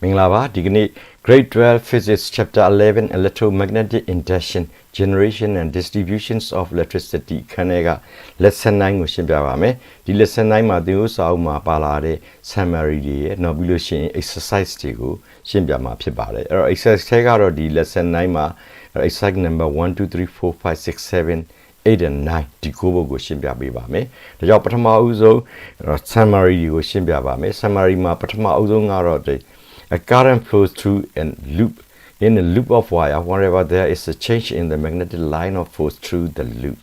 Minglava, Digni, Grade 12 Physics, Chapter 11, Electromagnetic Induction, Generation and Distributions of Electricity, Kanega, Lesson 9 Mushimbawame, the Lesson 9 Madius Auma Palade, Summary, Nobulation Exercise Tigo, Shimbiama Pibale, or Exercise Tegaro, the Lesson 9 ma, or exact number 1, 2, 3, 4, 5, 6, 7, 8 and 9 di kobo go ရှင်းပြပေးပါမယ်။ဒါကြောင့်ပထမအဦးဆုံး summary ကိုရှင်းပြပါမယ်။ summary မှာပထမအဦးဆုံးကတော့ a current flows through a loop in a loop of wire wherever there is a change in the magnetic line of force through the loop.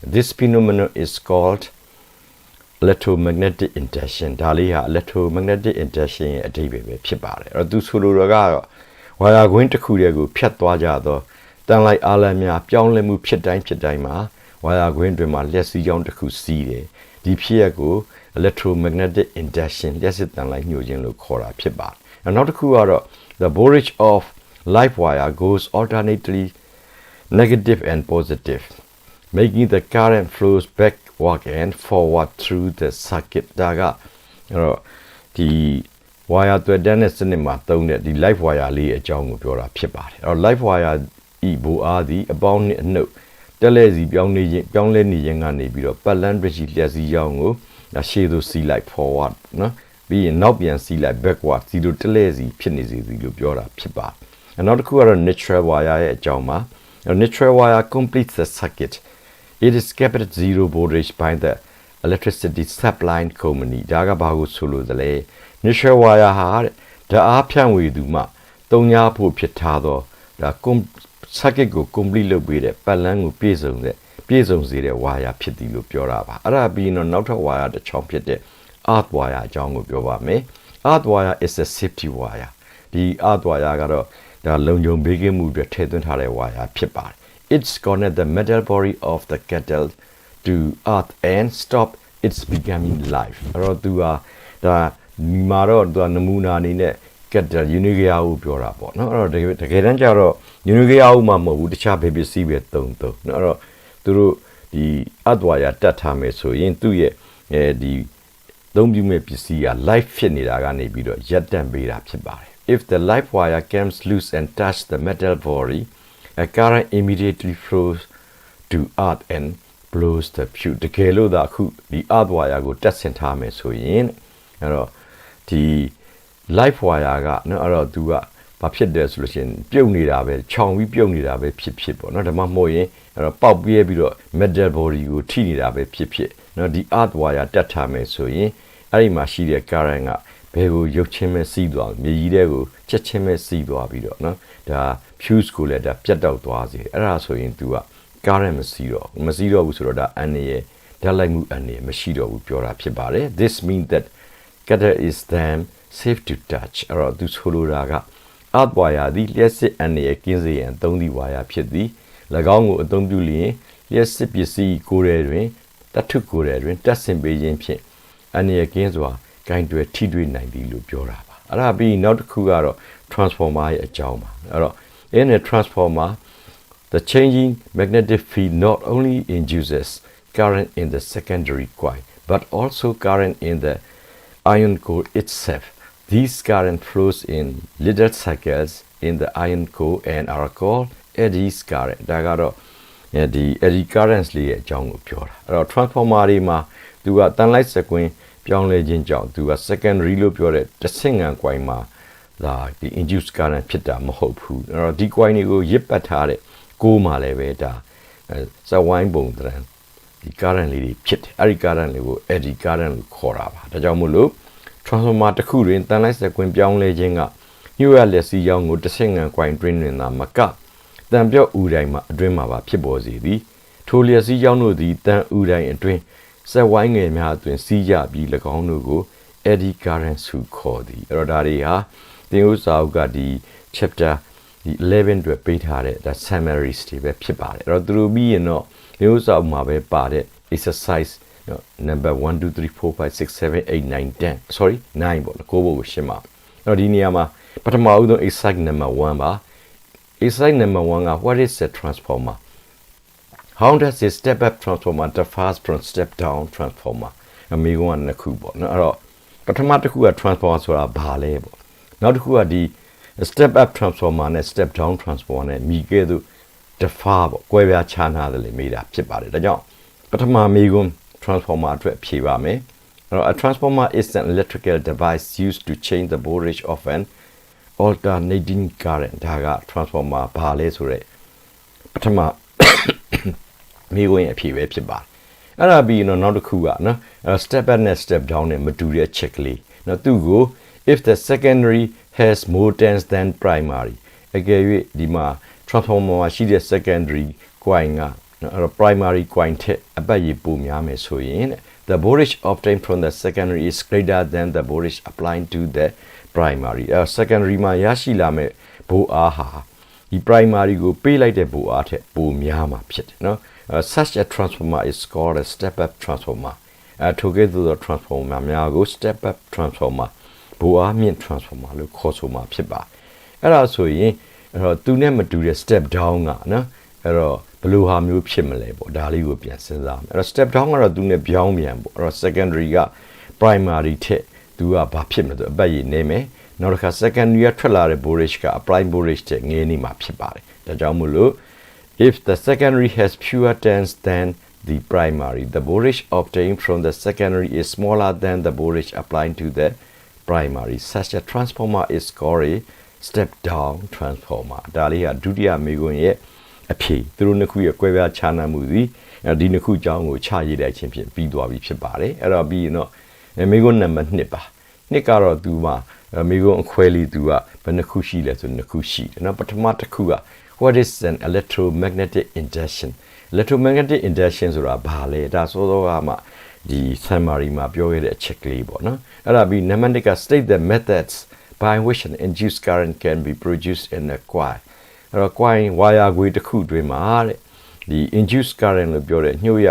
This phenomenon is called electromagnetic induction. ဒါလေးဟာ electromagnetic induction ရဲ့အဓိပ္ပာယ်ပဲဖြစ်ပါတယ်။အဲ့တော့သူဆိုလိုတာကတော့ wire ကွင်းတစ်ခုတည်းကိုဖြတ်သွားကြတော့တန်လိုက်အားလမ်းများပြောင်းလဲမှုဖြစ်တိုင်းမှာဝါယာကွင်းတွင်မှာလျှက်စီးကြောင်းတစ်ခုစီးတယ်ဒီဖြစ်ရပ်ကို electromagnetic induction လျှက်စစ်တန်လိုက်ညှို့ခြင်းလို့ခေါ်တာဖြစ်ပါတယ်နောက်တစ်ခုကတော့ the voltage of live wire goes alternately negative and positive making the current flows backward and forward through the circuit ဒါကအဲ့တော့ဒီ wire တွေ့တဲ့စနစ်မှာသုံးတဲ့ဒီ live wire လေးအကြောင်းကိုပြောတာဖြစ်ပါတယ်အဲ့တော့ live wire ဤဘူအားသည်အပေါင်းနဲ့အနှုတ်တက်လဲစီပြောင်းလဲနေခြင်းကနေပြီးတော့ပတ်လန်းပရှိလျက်စီရောင်းကိုရှေ့သို့စီးလိုက် forward နော်ပြီးရင်နောက်ပြန်စီးလိုက် backward စီတို့တက်လဲစီဖြစ်နေစီလို့ပြောတာဖြစ်ပါတယ်နောက်တစ်ခုကတော့ neutral wire ရဲ့အကြောင်းပါ neutral wire completes the circuit it is kept at zero voltage by the electricity supply company ဒါကဘာကိုဆိုလို့လဲ neutral wire ဟာဓာတ်အားဖြန့်ဝေသူမှတုံညာဖို့ဖြစ်ထားသောဒါ circuit ကို complete လုပ်ပေးတဲ့ပတ်လန်းကိုပြည့်စုံစေတဲ့ wire ဖြစ်သည်လို့ပြောတာပါအဲ့ဒါပြီးတော့နောက်ထပ် wire တစ်ချောင်းဖြစ်တဲ့ earth wire အကြောင်းကိုပြောပါမယ် earth wire is a safety wire ဒီ earth wire ကတော့ဒါလုံခြုံဘေးကင်းမှုအတွက်ထည့်သွင်းထားတဲ့ wire ဖြစ်ပါတယ် it's connect the metal body of the kettle to earth and stop its becoming live အဲ့တော့သူဟာဒါဒီမှာတော့သူကနမူနာအနေနဲ့ကက်တယ်ယူနီဂီယာကိုပြောတာပေါ့နော်အဲ့တော့တကယ်တမ်းကျတော့ယူနီဂီယာကိုမှမဟုတ်ဘူးတခြားဘေပစ္စည်းပဲတုံနော်အဲ့တော့သူတို့ဒီအဒဝါယာတတ်ထားမယ်ဆိုရင်သူ့ရဲ့ဒီသုံးပြမဲ့ပစ္စည်းက live ဖြစ်နေတာကနေပြီးတော့ရပ်တန့်ပေးတာဖြစ်ပါတယ် if the live wire comes loose and touch the metal body a current immediately flows to earth and blows the fuse တကယ်လို့သာအခုဒီ earth wire ကိုတက်ဆင်ထားမယ်ဆိုရင်အဲ့တော့ဒီ live wire ကနော်အဲ့တော့သူကဘာဖြစ်တယ်ဆိုလို့ရှိရင်ပြုတ်နေတာပဲခြောင်ပြီးပြုတ်နေတာပဲဖြစ်ပေါ့နော်ဒါမှမဟုတ်ရင်အဲ့တော့ပေါက်ပြဲပြီးတော့ metal body ကိုထိနေတာပဲဖြစ်နော်ဒီ earth wire တက်ထားမယ်ဆိုရင်အဲ့ဒီမှာရှိတဲ့ current ကဘယ်ကိုရုပ်ချင်းမဲ့စီးသွားမြေကြီးတဲ့ကိုချက်ချင်းမဲ့စီးသွားပြီးတော့နော်ဒါ fuse ကိုလည်းဒါပြတ်တောက်သွားစေအဲ့ဒါဆိုရင်သူက current မစီးတော့ဘူးဆိုတော့ဒါအန်ရဓာတ်လိုက်မှုအန်ရမရှိတော့ဘူးပြောတာဖြစ်ပါတယ် this means that cutter is then safe to touch အဲ့တော့သူဆိုလိုတာက earth wire သည်လျှက်စစ်အန်ရကင်းစေရန်သုံးသည့် wire ဖြစ်သည်၎င်းကိုအသုံးပြုလျင်လျှက်စစ်ပစ္စည်းကိုယ်တွင်တထုကိုယ်တွင်တက်ဆင်ပေးခြင်းဖြင့်အန်ရကင်းစွာဂိုင်းတွေထိတွေ့နိုင်သည်လို့ပြောတာပါအဲ့ဒါပြီးနောက်တစ်ခုကတော့ transformer ရဲ့အကြောင်းပါအဲ့တော့ in a transformer the changing magnetic field not only induces current in the secondary coil but also current in the iron core itself these current flows in little cycles in the iron core and are called eddies current ဒါကတော့ဒီ eddy currents လေးရဲ့အကြောင်းကိုပြောတာအဲ့တော့ transformer တွေမှာသူကတန်လိုက်စကွင်းပြောင်းလဲခြင်းကြောင့်သူက secondary လို့ပြောတဲ့တစ်ဆင့်ငံ coil မှာဒါဒီ induced current ဖြစ်တာမဟုတ်ဘူးအဲ့တော့ဒီ coil တွေကိုရစ်ပတ်ထားတဲ့ကိုးမှာလည်းပဲဒါစဝိုင်းပုံတန်းဒီ current လေးတွေဖြစ်တယ်အဲ့ဒီ current လေးကို eddy current လို့ခေါ်တာပါဒါကြောင့်မို့လို့ transformer တစ်ခုတွင်တန်လိုက်စကွင်းပြောင်းလဲခြင်းကညှို့ရလက်စီရောင်းကိုတစ်ဆင့်ငံ coil တွင်းတွင်သာမကတန်ပြော့ဥတိုင်းမှာအတွင်းမှာပါဖြစ်ပေါ်စေသည်ထိုလျက်စီရောင်းတို့သည်တန်ဥတိုင်းအတွင်းဆက်ဝိုင်းငယ်များအတွင်းစီးကြပြီး၎င်းတို့ကို eddy current ဟုခေါ်သည်အဲ့တော့ဒါတွေဟာသင်ဥစာအုပ်ကဒီ chapter ဒီ11အတွက်ပေးထားတဲ့ဒါ summaries တွေပဲဖြစ်ပါတယ်အဲ့တော့သူတို့ပြီးရင်တော့သင်ဥစာအုပ်မှာပဲပါတဲ့ exercise number 1 2 3 4 5 6 7 8 9 10 sorry 9ပေါ့ကိုဖို့ကိုရှင်းပါအဲ့တော့ဒီနေရာမှာပထမဦးဆုံး exercise number 1ပါ exercise number 1က what is a transformer how does a step up transformer differ from step down transformer အမေကနှစ်ခုပေါ့နော်အဲ့တော့ပထမတစ်ခုက transformer ဆိုတာဘာလဲပေါ့ နောက်တစ်ခုကဒီ step up transformer နဲ့ step down transformer နဲ့မိခဲ့သူတစ်ဖားပေါ့ကွဲပြားခြားနားတယ်လေမိတာဖြစ်ပါတယ်ဒါကြောင့်ပထမမိကွန်း transformer အတွက်ဖြေပါမယ်အဲ့တော့ a transformer is an electrical device used to change the voltage of an alternating current ဒါက transformer ဘာလဲဆိုရဲပထမမိကွန်းရဲ့အဖြေပဲဖြစ်ပါတယ်အဲ့ဒါပြီးတော့နောက်တစ်ခုကနော် step up နဲ့ step down နဲ့မတူတဲ့ check လေးနော်သူ့ကို if the secondary has more turns than primary အကယ်၍ဒီမှာ transformer မှာရှိတဲ့ secondary coil ကနော်အဲ့တော့ primary coil ထက်အပတ်ရေပိုများမယ်ဆိုရင် the voltage obtained from the secondary is greater than the voltage applied to the primary secondary မှာရရှိလာမဲ့ဘိုးအားဟာဒီ primary ကိုပေးလိုက်တဲ့ဘိုးအားထက်ပိုများမှာဖြစ်တယ်နော်such a transformer is called a step up transformer ထိုကဲ့သို့သော transformer များကို step up transformer ဘိုးအားမြင့် transformer လို့ခေါ်ဆိုမှာဖြစ်ပါအဲ့ဒါဆိုရင်အဲ့တော့သူနဲ့မတူတဲ့ step down ကနော်အဲ့တော့ဘယ်လိုဟာမျိုးဖြစ်မလဲပေါ့ဒါလေးကိုပြန်စဉ်းစားမယ်အဲ့တော့ step down ကတော့သူနဲ့ပြောင်းပြန်ပေါ့အဲ့တော့ secondary က primary ထက်သူကဘာဖြစ်မလဲဆိုအပတ်ရည်နေမယ်နောက်တစ်ခါ secondary ကထွက်လာတဲ့ voltage က prime voltage ထက်ငယ်နေမှာဖြစ်ပါတယ်ဒါကြောင့်မို့လို့if the secondary has fewer turns than the primary, the voltage obtained from the secondary is smaller than the voltage applied to the primary. Such a transformer is called a step-down transformer. ဒါလေးကဒုတိယမိကွန်းရဲ့အဖြေသူတို့နှစ်ခုရဲ့ကွဲပြားခြားနားမှုသည်ဒီနှစ်ခုအကြောင်းကိုခြားရေးလိုက်ခြင်းဖြင့်ပြီးသွားပြီဖြစ်ပါတယ်အဲ့တော့ပြီးရင်တော့မိကွန်းနံပါတ်1ပါနှစ်ကတော့သူမှာမိကွန်းအခွဲလေးသူကဘယ်နှခုရှိလဲဆိုနှစ်ခုရှိတယ်နော်ပထမတစ်ခုကwhat is an electromagnetic induction electromagnetic induction ဆိုတာဘာလဲဒါဆိုတော့မှဒီ summary မှာပြောခဲ့တဲ့အချက်ကလေးပေါ့နော်အဲ့ဒါပြီး number 2က state the methods by which an induced current can be produced in a coil အဲ့တော့ coil wire ခွေတစ်ခုတွင်မှာတဲ့ဒီ induced current လို့ပြောတဲ့ညှို့ရ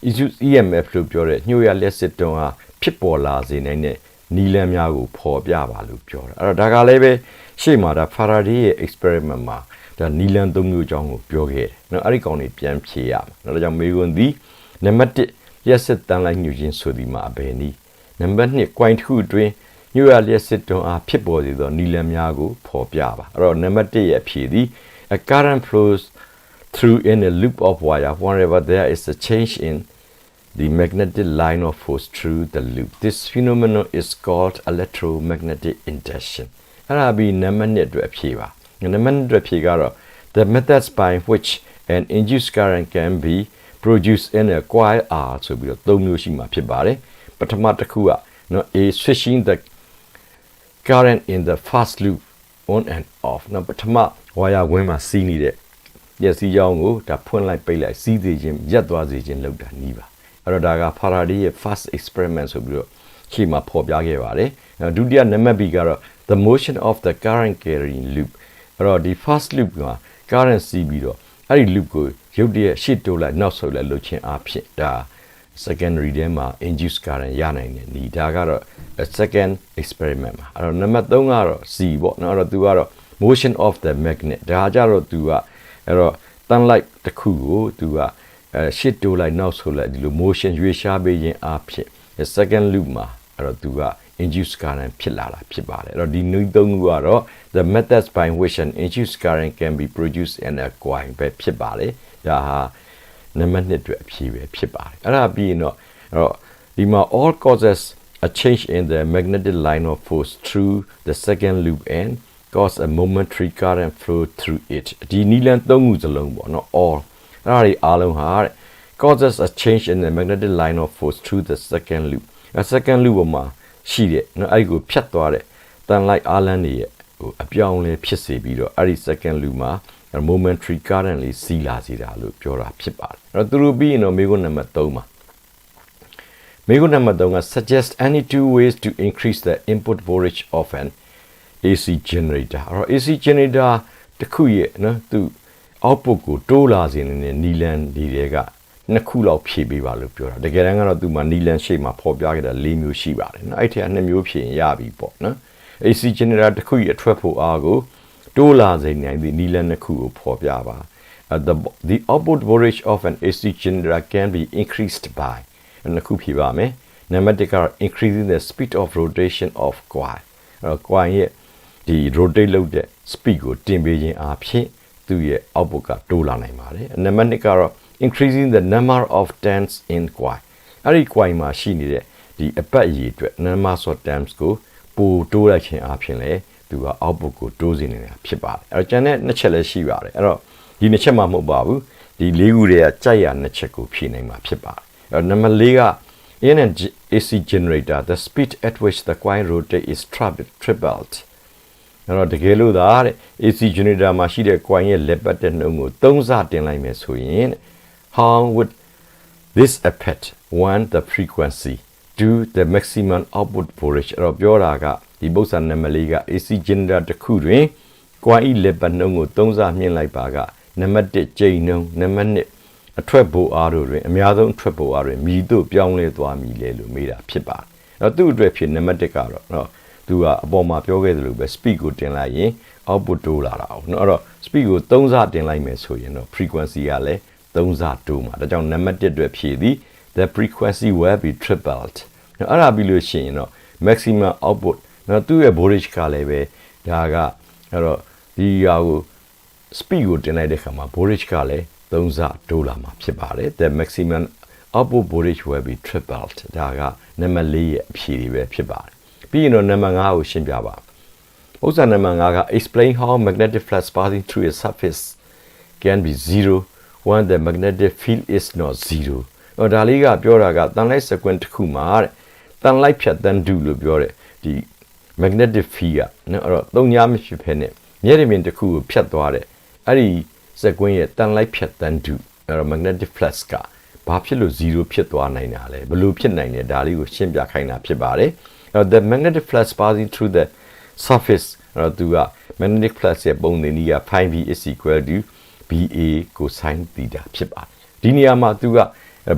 induced EMF လို့ပြောတဲ့ညှို့ရလျှက်စစ်တွန်းဟာဖြစ်ပေါ်လာစေနိုင်တဲ့နီလန်းများကိုဖော်ပြပါလို့ပြောတာအဲ့တော့ဒါကလည်းပဲရှေ့မှာဒါ Faraday ရဲ့ experiment မှာဒါနီလန်၃မျိုးအကြောင်းကိုပြောခဲ့တယ်နော်အဲ့ဒီကောင်တွေပြန်ဖြေရမှာနော်ဒါကြောင့်မေကွန်းဒီနံပါတ်1လျှက်စစ်တန်းလိုက်ညှို့ခြင်းဆိုဒီမှာအဘယ်နည်းနံပါတ်2 coin တစ်ခုအတွင်းညှို့ရလျှက်စစ်တွန်းအားဖြစ်ပေါ်စေသောနီလန်များကိုဖော်ပြပါအဲ့တော့နံပါတ်1ရဲ့ဖြေသည် a current flows through in a loop of wire whenever there is a change in the magnetic line of force through the loop this phenomenon is called electromagnetic induction အဲ့ဒါပြီးနံပါတ်2အတွက်ဖြေပါNumber 2 the methods by which an induced current can be produced in a coil are ဆိုပြီးတော့၃မျိုးရှိမှာဖြစ်ပါတယ်ပထမတစ်ခုကနော် A switching the current in the first loop on and off နော်ပထမဝါယာဝင်းမှာစီးနေတဲ့မျက်စိကြောင်းကိုဒါဖွင့်လိုက်ပိတ်လိုက်စီးစေခြင်းရပ်သွားစေခြင်းလုပ်တာနီးပါအဲ့တော့ဒါက Faraday ရဲ့ first experiment ဆိုပြီးတော့ရှေ့မှာဖော်ပြခဲ့ပါတယ်ဒုတိယနံပါတ် B ကတော့ the motion of the current carrying loopအဲ့တော့ဒီ first loop က current စီးပြီးတော့အဲ့ဒီ loop ကိုရုတ်တရက်ရှေ့တိုးလိုက်နောက်ဆုတ်လိုက်လုပ်ခြင်းအဖြစ်ဒါ secondary ထဲမှာ induced current ရနိုင်တယ်ဒီဒါကတော့ second experiment မှာအဲ့တော့နံပါတ်3ကတော့ C ပေါ့နော်အဲ့တော့သူကတော့ motion of the magnet ဒါကြတော့သူကအဲ့တော့တန်းလိုက်တစ်ခုကိုသူကရှေ့တိုးလိုက်နောက်ဆုတ်လိုက်ဒီလို motion ရွေ့ရှားပေးခြင်းအဖြစ် second loop မှာအဲ့တော့သူကinduced current ဖြစ်လာတာဖြစ်ပါတယ်အဲ့တော့ဒီနည်းသုံးခုကတော့ the methods by which an induced current can be produced in a coil ပဲဖြစ်ပါတယ်ဒါဟာနံပါတ်2အတွက်အဖြေပဲဖြစ်ပါတယ်အဲ့ဒါပြီးရင်တော့အဲ့တော့ဒီမှာ all causes a change in the magnetic line of force through the second loop and cause a momentary current flow through it ဒီနည်းလမ်းသုံးခုစလုံးပေါ့နော် all အဲ့ဒါတွေအားလုံးဟာ causes a change in the magnetic line of force through the second loop a second loop ပေါ်မှာရှိတဲ့နော်အဲ့ကိုဖြတ်သွားတဲ့တန်လိုက်အားလန်းတွေရဲ့ဟိုအပြောင်းလဲဖြစ်စေပြီးတော့အဲ့ဒီ second loop မှာ momentary current လေးစီးလာစေတာလို့ပြောတာဖြစ်ပါတယ်အဲ့တော့သူတို့ပြီးရင်တော့မေးခွန်းနံပါတ်3ပါမေးခွန်းနံပါတ်3က suggest any two ways to increase the input voltage of an AC generator အဲ့တော့ AC generator တစ်ခုရဲ့နော်သူ output ကိုတိုးလာစေနေတဲ့နီလန်တွေကနှစ်ခုလောက်ဖြည့်ပေးပါလို့ပြောတာတကယ်တမ်းကတော့သူမှနီလန်ရှိမှဖော်ပြခဲ့တာ၄မျိုးရှိပါတယ်နော်အဲ့ထက်2မျိုးဖြည့်ရင်ရပြီပေါ့နော် AC generator တစ်ခုရဲ့အထွက်ဖို့အားကိုတိုးလာစေနိုင်သည့်နီလန်နှစ်ခုကိုဖော်ပြပါ the output voltage of an AC generator can be increased by နှစ်ခုဖြည့်ပါမယ်နံပါတ်1က increasing the speed of rotation of coil coil ရဲ့ ဒီ rotate လုပ်တဲ့ speed ကိုတင်ပေးခြင်းအဖြစ်သူ့ရဲ့ output ကတိုးလာနိုင်ပါတယ်နံပါတ်2ကတော့ increasing the number of turns in coil အဲ့ဒီ coil မှာရှိနေတဲ့ဒီအပတ်အရေးအတွက် number of turns ကိုပိုတိုးလိုက်ခြင်းအဖြစ်လဲသူက output ကိုတိုးစေနေတာဖြစ်ပါတယ်အဲ့တော့ကျန်တဲ့နှစ်ချက်လည်းရှိပါတယ်အဲ့တော့ဒီနှစ်ချက်မှမဟုတ်ပါဘူးဒီ၄ခုတည်းကကြိုက်ရနှစ်ချက်ကိုဖြည့်နိုင်မှာဖြစ်ပါတယ်အဲ့တော့နံပါတ်4ကin an AC generator the speed at which the coil rotate is tripled အဲ့တော့တကယ်လို့ဒါတဲ့ AC generator မှာရှိတဲ့ coil ရဲ့လက်ပတ်တဲ့နှုန်းကို3ဆတင်လိုက်မယ်ဆိုရင် how would this affect one the frequency to the maximum output voltage အဲ့တော့ပြောတာကဒီပု္ပ္ပစာနံပါတ်4က AC generator တစ်ခုတွင် coil လက်ပတ်နှုန်းကို3ဆမြင့်လိုက်ပါကနံပါတ်1ကျိန်နှုန်းနံပါတ်2အထွက်ဘိုအားတို့တွင်အများဆုံးအထွက်ဘိုအားတွင်မြည်တို့ပြောင်းလဲသွားမည်လေလို့မေးတာဖြစ်ပါတယ်အဲ့တော့သူ့အတွက်ဖြစ်နံပါတ်1ကတော့နော်သူကအပေါ်မှာပြောခဲ့သလိုပဲ speed ကိုတင်လိုက်ရင် output တိုးလာတာအောင်နော်အဲ့တော့ speed ကို3ဆတင်လိုက်မယ်ဆိုရင်တော့ frequency ကလည်း3ဆတိုးမှာဒါကြောင့်နံပါတ်1အတွက်ဖြည့်သည် the frequency will be tripled နော်အဲ့ဒါပြီးလို့ရှိရင်တော့ maximum output နော်သူ့ရဲ့ voltage ကလည်းပဲဒါကအဲ့တော့ဒီဟာကို speed ကိုတင်လိုက်တဲ့ခါမှာ voltage ကလည်း3ဆတိုးလာမှာဖြစ်ပါတယ် the maximum output voltage will be tripled ဒါကနံပါတ်4ရဲ့အဖြေတွေပဲဖြစ်ပါတယ်ပြီးရင်တော့နံပါတ်5ကိုရှင်းပြပါဥစ္စာနံပါတ်5က explain how magnetic flux passing through a surface can be zero when the magnetic field is not zero ဒါလေးကပြောတာကတန်လိုက် sequence တစ်ခုမှာတဲ့တန်လိုက်ဖြတ်တန်းတူလို့ပြောတဲ့ဒီ magnetic field ကနော်အဲ့တော့သုံးများမဖြစ်ဖ ೇನೆ မျက်ရည်ပြင်တစ်ခုကိုဖြတ်သွားတဲ့အဲ့ဒီ sequence ရဲ့တန်လိုက်ဖြတ်တန်းတူအဲ့တော့ magnetic flux ကဘာဖြစ်လို့0ဖြစ်သွားနိုင်တာလဲဘယ်လိုဖြစ်နိုင်လဲဒါလေးကိုရှင်းပြခိုင်းတာဖြစ်ပါတယ်အဲ့တော့ the magnetic flux passing through the surface အဲ့တော့သူက magnetic flux ရဲ့ပုံသင်နည်းက phi v is equal to BA cosine theta ဖြစ်ပါတယ်ဒီနေရာမှာသူက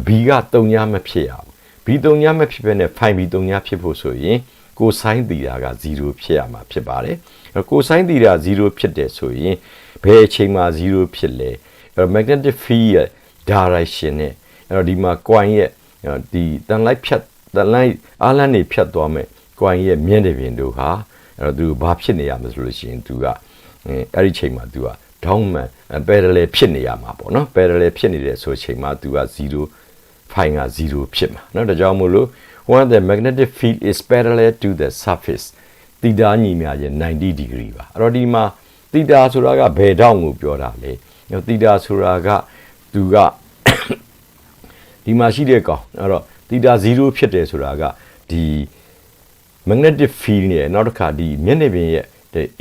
B က3ညမဖြစ်ရဘူး B 3ညမဖြစ်ဘဲနဲ့ phi v 3ညဖြစ်ဖို့ဆိုရင် cosine theta က0ဖြစ်ရမှာဖြစ်ပါတယ်အဲ့ cosine theta 0ဖြစ်တယ်ဆိုရင်ဘယ်အချိန်မှာ0ဖြစ်လဲအဲ့ magnetic field ရဲ့ direction နဲ့အဲ့တော့ဒီမှာ coil ရဲ့ဒီတန်လိုက်ဖြတ်တန်လိုက်အားလန်းနေဖြတ်သွားမယ် coil ရဲ့မျက်နှာပြင်တို့ဟာအဲ့တော့သူဘာဖြစ်နေရမလဲဆိုလို့ရှိရင်သူကအဲ့ဒီချိန်မှာသူက down man parallel ဖြစ်နေရမှာပေါ့နော် parallel ဖြစ်နေတဲ့ဆိုချိန်မှာသူက0 phi က0ဖြစ်မှာเนาะဒါကြောင့်မို့လို့ when the magnetic field is parallel to the surface theta ညီမျှရင်90 degree ပါအဲ့တော့ဒီမှာ theta ဆိုတာကဘယ်ထောင့်ကိုပြောတာလဲ theta ဆိုတာကသူကဒီမှာရှိတဲ့ကောင်အဲ့တော့ theta 0ဖြစ်တယ်ဆိုတာကဒီ magnetic field နဲ့နောက်တစ်ခါဒီမျက်နှာပြင်ရဲ့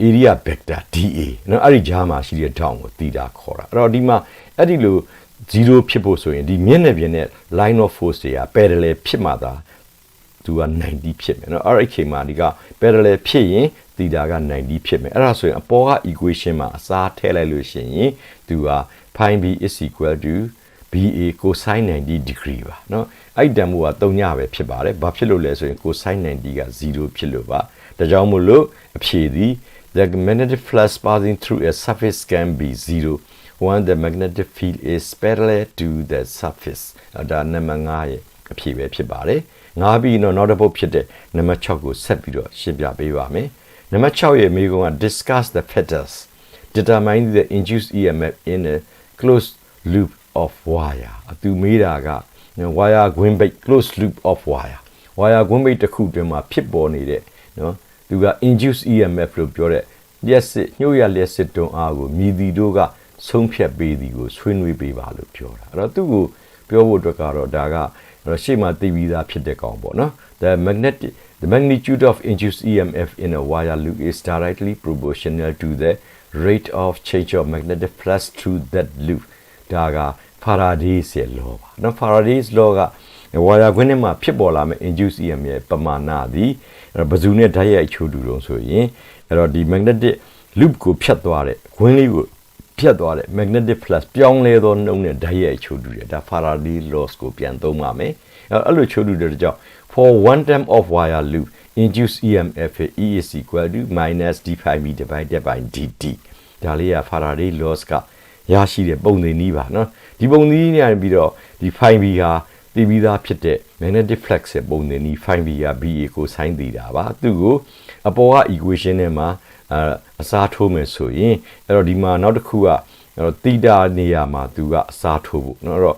area vector dA เนาะအဲ့ဒီကြားမှာရှိတဲ့ထောင့်ကို theta ခေါ်တာအဲ့တော့ဒီမှာအဲ့ဒီလို0ဖြစ်ဖို့ဆိုရင်ဒီမျက်နှာပြင်နဲ့ line of force တွေက parallel ဖြစ်မှသာသူက90ဖြစ်မယ်เนาะအဲ့ဒီအချိန်မှာဒီက parallel ဖြစ်ရင် theta က90ဖြစ်မယ်အဲ့ဒါဆိုရင်အပေါ်က equation မှာအစားထည့်လိုက်လို့ရှိရင်သူက phi b is equal to BA cosine 90 degree ပါเนาะအဲ့တန်ဖိုးက3ညပဲဖြစ်ပါတယ်ဘာဖြစ်လို့လဲဆိုရင် cosine 90က0ဖြစ်လို့ပါဒါကြောင့်မို့လို့အဖြေသည် the magnetic flux passing through a surface can be zero when the magnetic field is parallel to the surface ဒါနံပါတ်5ရဲ့အဖြေပဲဖြစ်ပါတယ်5ပြီးတော့နောက်တစ်ပုဒ်ဖြစ်တဲ့နံပါတ်6ကိုဆက်ပြီးတော့ရှင်းပြပေးပါမယ်နံပါတ်6ရဲ့မိကုံက discuss the factors determine the induced EMF in a closed loop of wire အတူမေးတာက wire ကွင်းပိတ် closed loop of wire ကွင်းပိတ်တစ်ခုတွင်မှာဖြစ်ပေါ်နေတဲ့နော်သူက induced EMF လို့ပြောတဲ့လျှက်စစ်ညှို့ရလျှက်စစ်တွန်းအားကိုမြည်သည်တို့ကဆုံးဖြတ်ပေးသည်ကိုဆွေးနွေးပေးပါလို့ပြောတာအဲ့တော့သူ့ကိုပြောဖို့အတွက်ကတော့ဒါကရှေ့မှာသိပြီးသားဖြစ်တဲ့ကောင်ပေါ့နော် the magnitude of induced EMF in a wire loop is directly proportional to the rate of change of magnetic flux through that loop ဒါက Faraday's law ပါနော် Faraday's law က wire ခွင်းထဲမှာဖြစ်ပေါ်လာမယ့် induced EMF ရဲ့ပမာဏသည်ဘယ်သူနဲ့ဓာတ်ရိုက်ချိုးတူတော့ဆိုရင်အဲ့တော့ဒီ magnetic loop ကိုဖြတ်သွားတဲ့ခွင်းလေးကိုဖြတ်သွားတဲ့ magnetic flux ပြောင်းလဲသောနှုန်းနဲ့ဓာတ်ရိုက်ချိုးတူတယ်ဒါ Faraday laws ကိုပြန်သုံးပါမယ်အဲ့လိုချိုးတူတဲ့ကြောင့် for one term of wire loop induced EMF E is equal to minus d phi b divided by dt ဒါလေးက Faraday laws ကရရှိတဲ့ပုံသင်နည်းပါနော်ဒီပုံသင်နည်းနဲ့ပြီးတော့ဒီ phi b ဟာသိပြီးသားဖြစ်တဲ့ magnetic flux ရဲ့ပုံသင်နည်း phi b က BA cosine theta ပါသူ့ကိုအပေါ်က equation ထဲမှာ အစားထိုးမယ်ဆိုရင်အဲ့တော့ဒီမှာနောက်တစ်ခုကအဲ့တော့တိတာနေရာမှာသူကအစားထိုးဖို့เนาะအဲ့တော့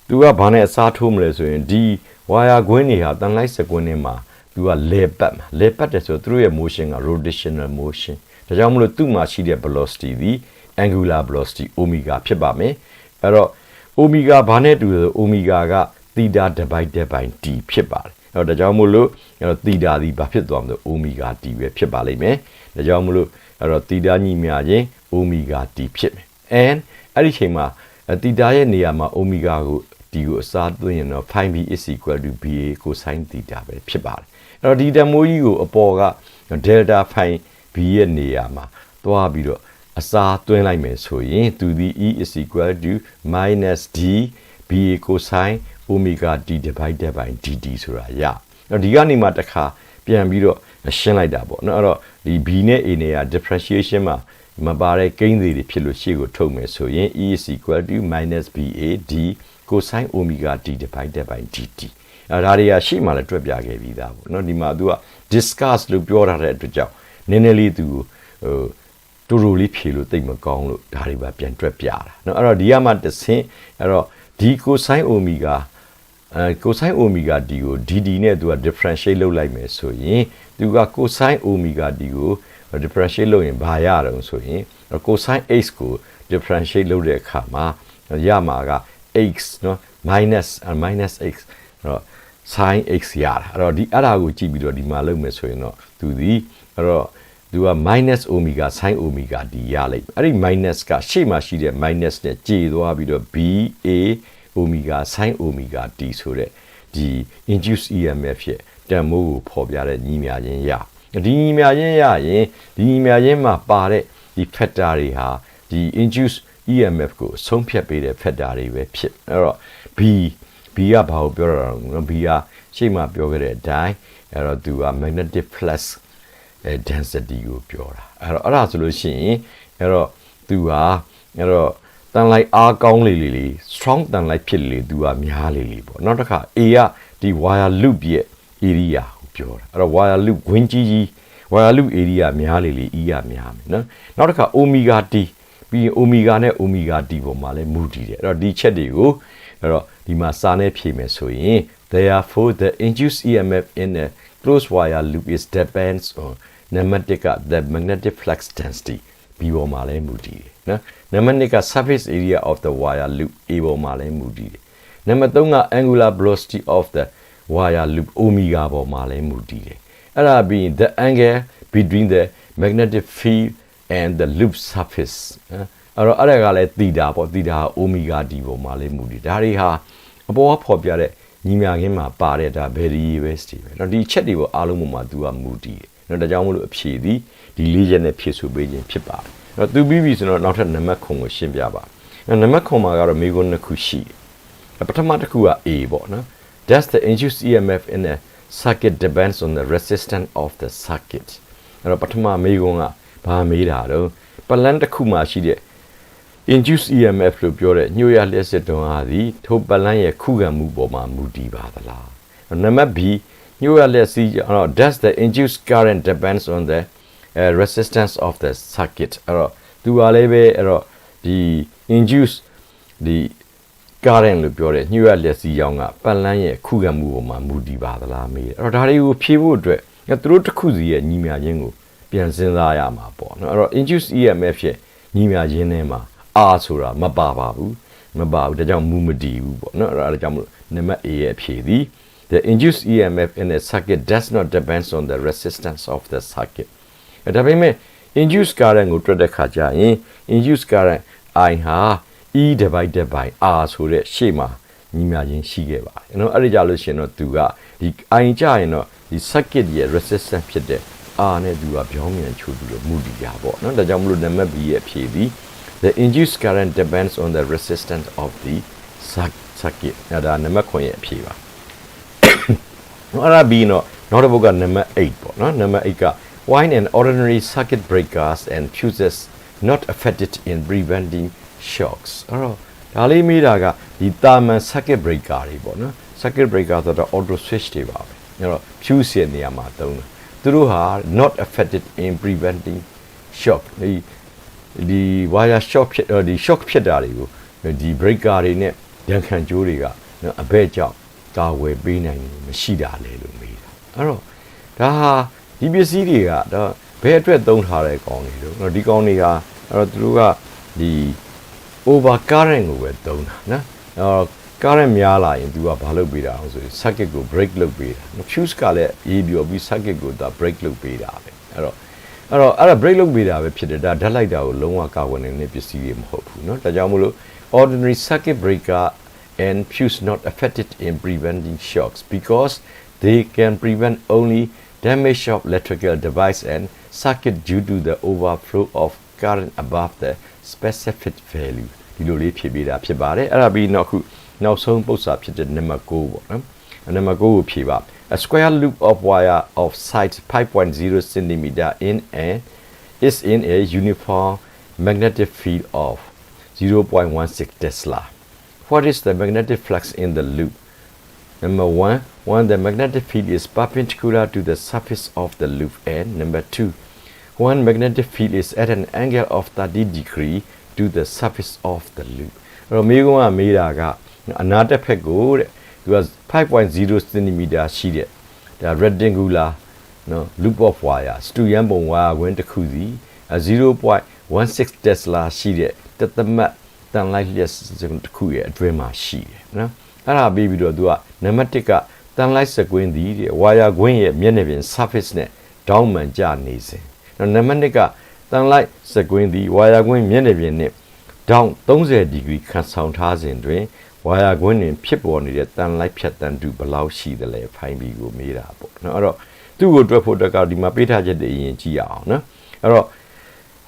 သူကဘာနဲ့အစားထိုးမလဲဆိုရင်ဒီဝါယာကွင်းတွေဟာတန်လိုက်စကွင်းတွေမှာသူကလေပတ်မှာလေပတ်တယ်ဆိုတော့သူတို့ရဲ့ motion က rotational motion ဒါကြောင့်မလို့သူ့မှာရှိတဲ့ velocity ဒီ angular velocity omega ဖြစ်ပါမယ်အဲ့တော့ omega ဘာနဲ့တူလဲဆို omega က theta divided by d ဖြစ်ပါတယ်အဲ့တော့ဒါကြောင့်မို့လို့အဲ့တော့ theta ဒီဘာဖြစ်သွားမလဲ omega d ပဲဖြစ်ပါလိမ့်မယ်ဒါကြောင့်မို့လို့အဲ့တော့ theta ညီမျှခြင်း omega d ဖြစ်မယ် and အဲ့ဒီချိန်မှာ theta ရဲ့နေရာမှာ omega ကို d ကိုအစားသွင်းရင်တော့ phi b is equal to ba cosine theta ပဲဖြစ်ပါတယ်အဲ့တော့ဒီတမိုးကြီးကိုအပေါ်က delta phi b ရဲ့နေရာမှာသွားပြီးတော့အစားသွင်းလိုက်မယ်ဆိုရင်သူဒီ e is equal to minus d ba cosine omega d divided by dt ဆိုတာရအဲ့ဒီကနေမှတစ်ခါပြန်ပြီးတော့ရှင်းလိုက်တာပေါ့နော်အဲ့တော့ဒီ b နဲ့ a နဲ့က differentiation မှာမပါတဲ့ကိန်းတွေဖြစ်လို့ရှေ့ကိုထုတ်မယ်ဆိုရင် e is equal to minus ba d cosine omega d divided by dt အဲ့ဒါတွေကရှေ့မှာလည်းတွက်ပြခဲ့ပြီးသားပေါ့နော်ဒီမှာသူက discuss လို့ပြောထားတဲ့အတွက်ကြောင့်နည်းနည်းလေးသူတူတူလေးဖြေလို့တိတ်မကောင်းလို့ဒါတွေပါပြန်တွက်ပြတာเนาะအဲ့တော့ဒီကမှတစ်ဆင့်အဲ့တော့ဒီ cosine omega cosine omega d ကို dd နဲ့သူက differentiate လုပ်လိုက်မယ်ဆိုရင်သူက cosine omega d ကို differentiate လုပ်ရင်ဘာရတော့ဆိုရင် cosine x ကို differentiate လုပ်တဲ့အခါမှာရမှာက x เนาะ minus x အဲ့တော့ sin x ရတာအဲ့တော့ဒီအဲ့ဒါကိုကြည့်ပြီးတော့ဒီမှာလုပ်မယ်ဆိုရင်တော့သူဒီအဲ့တော့သူက minus omega sin omega d ရလိုက်အဲ့ဒီ minus ကရှေ့မှာရှိတဲ့ minus နဲ့ကျေသွားပြီးတော့ ba omega sin omega d ဆိုတဲ့ဒီ induced EMF ရဲ့တန်မိုးကိုဖော်ပြတဲ့ညီမျှခြင်းရဒီညီမျှခြင်းရရင်ဒီညီမျှခြင်းမှာပါတဲ့ဒီ factor တွေဟာဒီ induced EMF ကိုဆုံးဖြတ်ပေးတဲ့ factor တွေပဲဖြစ်အဲ့တော့ b ကဘာကိုပြောတာလဲ b ကရှေ့မှာပြောခဲ့တဲ့အတိုင်းအဲ့တော့သူက magnetic flux density ကိုပြောတာအဲ့တော့အဲ့ဒါဆိုလို့ရှိရင်အဲ့တော့သူကအဲ့တော့တန်လိုက်အားကောင်းလေ strong တန်လိုက်ဖြစ်လေသူကများလေပေါ့နောက်တစ်ခါ A ကဒီ wire loop ရဲ့ area ကိုပြောတာအဲ့တော့ wire loop ဝင်းကြီး wire loop area များလေ E ကများမယ်နော်နောက်တစ်ခါ omega t ပြီးရင် omega နဲ့ omega t ပေါ်မှာလည်းမူတည်တယ်အဲ့တော့ဒီချက်တွေကိုအဲ့တော့ဒီမှာစာနဲ့ဖြည့်မယ်ဆိုရင် therefore the induced EMF in a closed wire loop is depends on the magnetic flux density B ပေါ်မှာလည်းမူတည်တယ်နော် number 2က surface area of the wire loop A ပေါ်မှာလည်းမူတည်တယ် number 3က angular velocity of the wire loop omega ပေါ်မှာလည်းမူတည်တယ်အဲ့ဒါပြီး the angle between the magnetic field and the loop surface အဲ့တော့အဲ့ဒါကလည်း theta ပေါ့ theta က omega d ပေါ်မှာလည်းမူတည်ဒါတွေဟာအပေါ်ကဖော်ပြတဲ့ညီမျှခြင်းမှာပါတဲ့ဒါ variables တွေပဲเนาะဒီချက်တွေပေါ်အားလုံးပေါ်မှာ तू ကမူတည်တယ်เนาะဒါကြောင့်မလို့အဖြေသည်ဒီလေးချက်နဲ့ဖြည့်ဆိုပေးခြင်းဖြစ်ပါတယ်အဲ့တော့ तू ပြီးပြီဆိုတော့နောက်ထပ်နံပါတ်9ကိုရှင်းပြပါနံပါတ်9မှာကတော့မေးခွန်းနှစ်ခုရှိတယ်ပထမတစ်ခုက A ပေါ့နော် Does the induced EMF in a circuit depends on the resistance of the circuit အဲ့တော့ပထမမေးခွန်းကဘာမေးတာတော့ပလန်တစ်ခုမှာရှိတဲ့ induced EMF လို့ပြောတဲ့ညှို့ရလျှက်စစ်တွန်းအားသည်ထိုပလန်ရဲ့ခုခံမှုပေါ်မှာမူတည်ပါသလားနံပါတ် B ညှို့ရလျှက်စီအဲ့တော့ Does the induced current depends on the resistance of the circuit အဲ့တော့သူကလည်းပဲအဲ့တော့ဒီ induce ဒီ current လို့ပြောတဲ့ညှို့ရလျက်စီရောင်းကပတ်လန်းရဲ့ခုခံမှုပေါ်မှာမူတည်ပါသလားမေးတယ်အဲ့တော့ဒါတွေကိုဖြေဖို့အတွက်သူတို့တစ်ခုစီရဲ့ညီမျှခြင်းကိုပြန်စဉ်းစားရမှာပေါ့နော်အဲ့တော့ induce EMF ရဲ့ညီမျှခြင်းထဲမှာ R ဆိုတာမပါဘူးဒါကြောင့်မူမတည်ဘူးပေါ့နော်အဲ့ဒါကြောင့်မို့နံပါတ် A ရဲ့ဖြေသည် The induced EMF in a circuit does not depend on the resistance of the circuit ဒါပေမဲ့ induced current ကိုတွက်တဲ့ခါကျရင် induced current I ဟာ E divided by R ဆိုတဲ့ရှေ့မှာညီမျှခြင်းရှိခဲ့ပါတယ်နော်အဲ့ဒီကြလို့ရှင်တော့သူကဒီ I ကြရင်တော့ဒီ circuit ရဲ့ resistance ဖြစ်တဲ့ R နဲ့သူကပြောင်းပြန်ချိုးပြီးတော့မူတည်တာပေါ့နော်ဒါကြောင့်မလို့နံပါတ် B ရဲ့ဖြေသည် The induced current depends on the resistance of the circuit ဒါနံပါတ်9ရဲ့အဖြေပါအဲ့ဒါပြီးတော့နောက်တစ်ပုဒ်ကနံပါတ်8ပေါ့နော်နံပါတ်8ကWhy an ordinary circuit breakers and fuses not affected in preventing shocks အဲ့တော့ဒါလေးမိတာကဒီတာမန် circuit breaker တွေပေါ့နော် circuit breaker ဆိုတာ auto switch တွေပါပဲအဲ့တော့ fuse ရဲ့နေရာမှာသုံးတယ်သူတို့ဟာ not affected in preventing shock ဒီ wire shock ဖြစ်ဒီ shock ဖြစ်တာတွေကိုဒီ breaker တွေနဲ့ရန်ခံကြိုးတွေကအဘဲကြောင့်ကာဝယ်ပေးနိုင်လို့မရှိတာလေလို့မေးတာအဲ့တော့ဒါဟာဒီပစ္စည်းတွေကဒါဘယ်အတွက်သုံးထားတဲ့ကောင်းတွေလို့ဒီကောင်းတွေကအဲ့တော့သူတို့ကဒီ over current ကိုပဲသုံးတာနော် current များလာရင် तू ကဘာလုပ်ပေးတာအောင်ဆိုရင် circuit ကို break လုပ်ပေးတာ fuse ကလည်းအေးပြီး circuit ကို तू break လုပ်ပေးတာပဲအဲ့ဒါ break လုပ်ပေးတာပဲဖြစ်တယ်ဒါဓာတ်လိုက်တာကိုလုံးဝကာကွယ်နေတဲ့ပစ္စည်းတွေမဟုတ်ဘူးเนาะဒါကြောင့်မလို့ ordinary circuit breaker and fuse not affected in preventing shocks because they can prevent only damage of electrical device and circuit due to the overflow of current above the specific value ဒီလိုလေးဖြည့်ပေးတာဖြစ်ပါတယ်အဲ့ဒါပြီးနောက်ဆုံးပု္ပ္ပစာဖြစ်တဲ့ number 9ပေါ့နော် number 9ကိုဖြည့်ပါ a square loop of wire of size 5.0 cm is in a uniform magnetic field of 0.16 Tesla. What is the magnetic flux in the loop? Number 1, the magnetic field is perpendicular to the surface of the loop, and number 2, one magnetic field is at an angle of 30 degrees to the surface of the loop. အဲ့တော့မိကုံးကမေးတာကအနာတစ်ဖက်ကိုတဲ့သူက 5.0 cm ရှိတဲ့ဒါ rectangular နော် loop of wire စတူယန်ပုံဝါဝင်းတစ်ခုစီ 0.16 Tesla ရှိတဲ့တသမတ်တန်လိုက်လျက်တစ်ခုရဲ့အတွင်းမှာရှိတယ်နော်အဲ့ဒါပြီးတော့သူကနံပါတ်1ကတန်လိုက်စကွင်းသည်တဲ့ဝါယာကွင်းရဲ့မျက်နှာပြင် surface နဲ့ဒေါင်းမှန်ကျနေစဉ်နံပါတ်2ကတန်လိုက်စကွင်းသည်ဝါယာကွင်းမျက်နှာပြင်နဲ့ဒေါင်း30 ဒီဂရီခန့်ဆောင်ထားစဉ်တွင်ဝါယာကွင်းတွင်ဖြစ်ပေါ်နေတဲ့တန်လိုက်ဖြတ်တန်းတူဘယ်လောက်ရှိသလဲဖိုင်းပြီးကိုမေးတာပေါ့နော်အဲ့တော့သူ့ကိုတွက်ဖို့တက်ကဒီမှာပေးထားချက်တွေအရင်ကြည့်ရအောင်နော်အဲ့တော့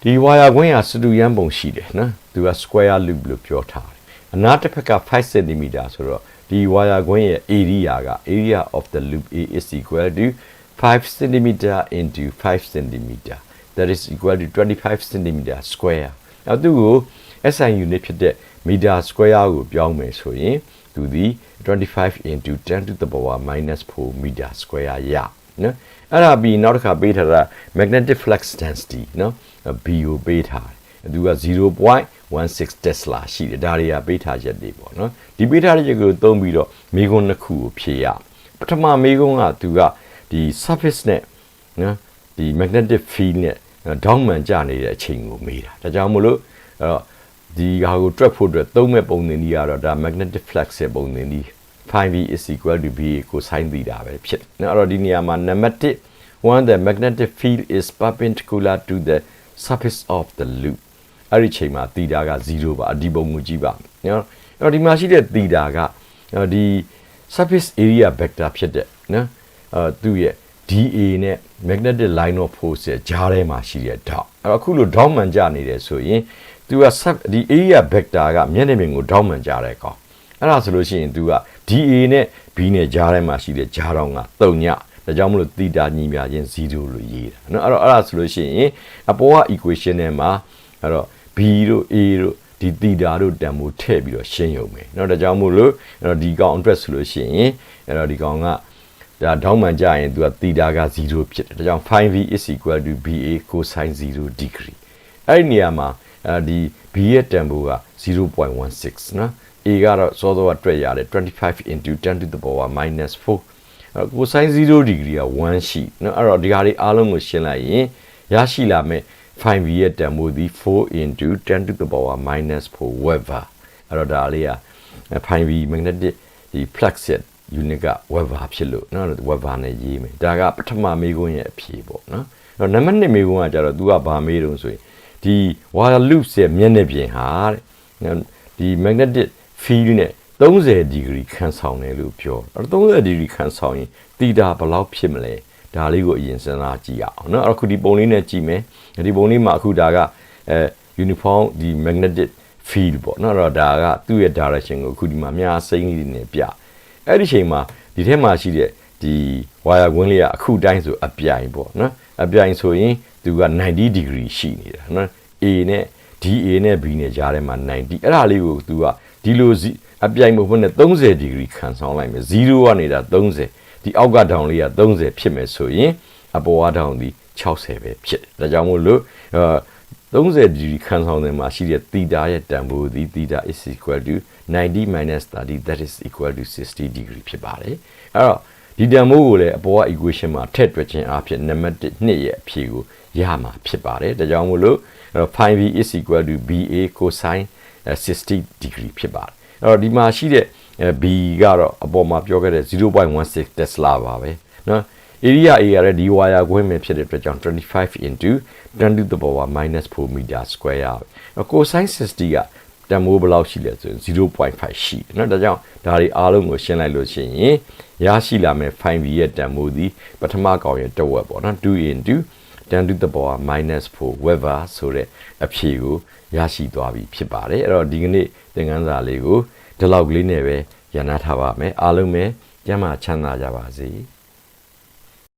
ဒီဝါယာကွင်းကစတူယန်ပုံရှိတယ်နော်သူက square loop လို့ပြောထားတယ်အနားတစ်ဖက်က5 cm ဆိုတော့ဒီဝါယာကွင်းရဲ့ area of the loop A is equal to 5 cm into 5 cm that is equal to 25 cm square အဲ့သူကို SI unit ဖြစ်တဲ့ meter square ကိုပြောင်းမယ်ဆိုရင်သူဒီ25 into 10 to the power minus 4 meter square ရနော်အဲ့ဒါပြီးနောက်တစ်ခါပေးထားတာ magnetic flux density နော် B ကိုပေးထားတယ်သူက 0.16 Tesla ရှိတယ်ဒါတွေကပေးထားချက်တွေပေါ့နော်ဒီပေးထားတဲ့ချက်ကိုသုံးပြီးတော့မေခွန်းနှစ်ခုကိုဖြည့်ရပထမမေခွန်းကသူကဒီ surface နဲ့နော်ဒီ magnetic field နဲ့ဒေါင်းမှန်ကျနေတဲ့အချိန်ကိုမေးတာဒါကြောင့်မို့လို့အဲ့တော့ဒီဟာကိုတွက်ဖို့အတွက်သုံးမဲ့ပုံသင်နည်းကတော့ဒါ magnetic flux ရဲ့ပုံသင်နည်း 5V is equal to V ကို sin သီတာပဲဖြစ်တယ်နော်အဲ့တော့ဒီနေရာမှာ number 1 the magnetic field is perpendicular to the surface of the loop အဲ့ဒီချိန်မှာသီတာက0ပါဒီပုံကိုကြည့်ပါနော်အဲ့တော့ဒီမှာရှိတဲ့သီတာကဒီ surface area vector ဖြစ်တဲ့နော်သူ့ရဲ့ DA နဲ့ magnetic line of force ရဲ့ဂျားထဲမှာရှိတဲ့ဒေါက်အဲ့တော့အခုလိုဒေါက်မှန်ကြနေတယ်ဆိုရင်သူကဒီ area vector ကမျက်နှာပြင်ကိုဒေါက်မှန်ကြတဲ့ကောင်အဲ့ဒါဆိုလို့ရှိရင်သူက DA နဲ့ B နဲ့ဂျားထဲမှာရှိတဲ့ဂျားတောင်က3ညဒါကြောင့်မလို့သီတာညီမျှခြင်း0လို့ရေးတာเนาะအဲ့ဒါဆိုလို့ရှိရင်အပေါ်က equation ထဲမှာအဲ့တော့ B တို့ A တို့ဒီသီတာတို့တန်ဖိုးထည့်ပြီးတော့ရှင်းရုံပဲเนาะဒါကြောင့်မို့လို့အဲ့တော့ဒီကောင်အတွက်ဆိုလို့ရှိရင်အဲ့တော့ဒီကောင်ကဒါဒေါင်းမှန်ကြရင်သူကသီတာက0ဖြစ်တယ်ဒါကြောင့် 5V is equal to BA cosine 0 degree အဲ့ဒီနေရာမှာဒီ B ရဲ့တန်ဖိုးက 0.16 เนาะA ကတော့စောစောကတွက်ရတယ်25 into 10 to the power minus 4cosine 0 degree က1ရှိเนาะအဲ့တော့ဒီဟာတွေအားလုံးကိုရှင်းလိုက်ရင်ရရှိလာမယ် 5V ရဲ့တန်ဖိုးသည်4 into 10 to the power minus 4 Weber အဲ့တော့ဒါလေးက 5V magnetic ဒီ flux ရဲ့ unit က Weber ဖြစ်လို့เนาะ Weber နဲ့ရေးမယ်ဒါကပထမမေးခွန်းရဲ့အဖြေပေါ့เนาะအဲ့တော့နံပါတ်2မေးခွန်းကကြတော့ तू ကဘာမေးတုံးဆိုရင်ဒီ wire loop ရဲ့မျက်နှာပြင်ဟာတဲ့ဒီ magnetic field နဲ့30 degree ခန့်ဆောင်တယ်လို့ပြောအဲ့တော့30 degree ခန့်ဆောင်ရင်သီတာဘယ်လောက်ဖြစ်မလဲဒါလေးကိုအရင်စဉ်းစားကြည့်ရအောင်เนาะအခုဒီပုံလေးနဲ့ကြည့်မယ်ဒီပုံလေးမှာအခုဒါကuniform ဒီ magnetic field ပေါ့เนาะအဲ့တော့ဒါကသူ့ရဲ့ direction ကိုအခုဒီမှာမြားစိမ့်လေးနဲ့ပြအဲ့ဒီချိန်မှာဒီထဲမှာရှိတဲ့ဒီ wire ကွင်းလေးကအခုတိုင်းဆိုအပြိုင်ပေါ့เนาะအပြိုင်ဆိုရင်သူက90 degree ရှိနေတာเนาะ A နဲ့ DA နဲ့ B နဲ့ကြားထဲမှာ90အဲ့ဒါလေးကိုသူကဒီလိုအပြိုင်မဟုတ်နဲ့30 degree ခံဆောင်လိုက်မယ်0ကနေဒါ30ဒီအောက်ကဒေါင်လေးက30ဖြစ်မယ်ဆိုရင်အပေါ်ကဒေါင်ဒီ 60ပဲဖြစ်တယ်ဒါကြောင့်မို့လို့30 degree ခန်းဆောင်တဲ့မှာရှိတဲ့ theta ရဲ့တန်ဖိုးသည် theta is equal to 90 minus 30 that is equal to 60 degree ဖြစ်ပါတယ်အဲ့တော့ဒီတန်ဖိုးကိုလည်းအပေါ်က equation မှာထည့်တွက်ခြင်းအဖြစ်နံပါတ်1ရဲ့အဖြေကိုရမှာဖြစ်ပါတယ်ဒါကြောင့်မို့လို့ phi v is equal to ba cosine 60 degree ဖြစ်ပါတယ်အဲ့တော့ဒီမှာရှိတဲ့b ကတော့အပေါ်မှာပြောခဲ့တဲ့ 0.16 tesla ပါပဲเนาะ area a ရတဲ့ဒီ wire ခွင်းပဲဖြစ်တဲ့အတွက်ကြောင့်25 into 10 to the power minus 4 meter square ရပြီ cosine 60ကတန်ဖိုးဘယ်လောက်ရှိလဲဆိုရင် 0.5 ရှိတယ်เนาะဒါကြောင့်ဒါတွေအားလုံးကိုရှင်းလိုက်လို့ရှိရင်ရရှိလာမယ် phi v ရဲ့တန်ဖိုးသည်ပထမကောင်ရဲ့တစ်ဝက်ပေါ့เนาะ2 into 10 to the power minus 4 weber ဆိုတဲ့အဖြေကိုရရှိသွားပြီဖြစ်ပါတယ်အဲ့တော့ဒီကနေ့သင်ခန်းစာလေးကိုဒီလောက်ကလေးနဲ့ပဲရန်နာထားပါမယ်အားလုံးပဲကျမ်းမာချမ်းသာကြပါစေ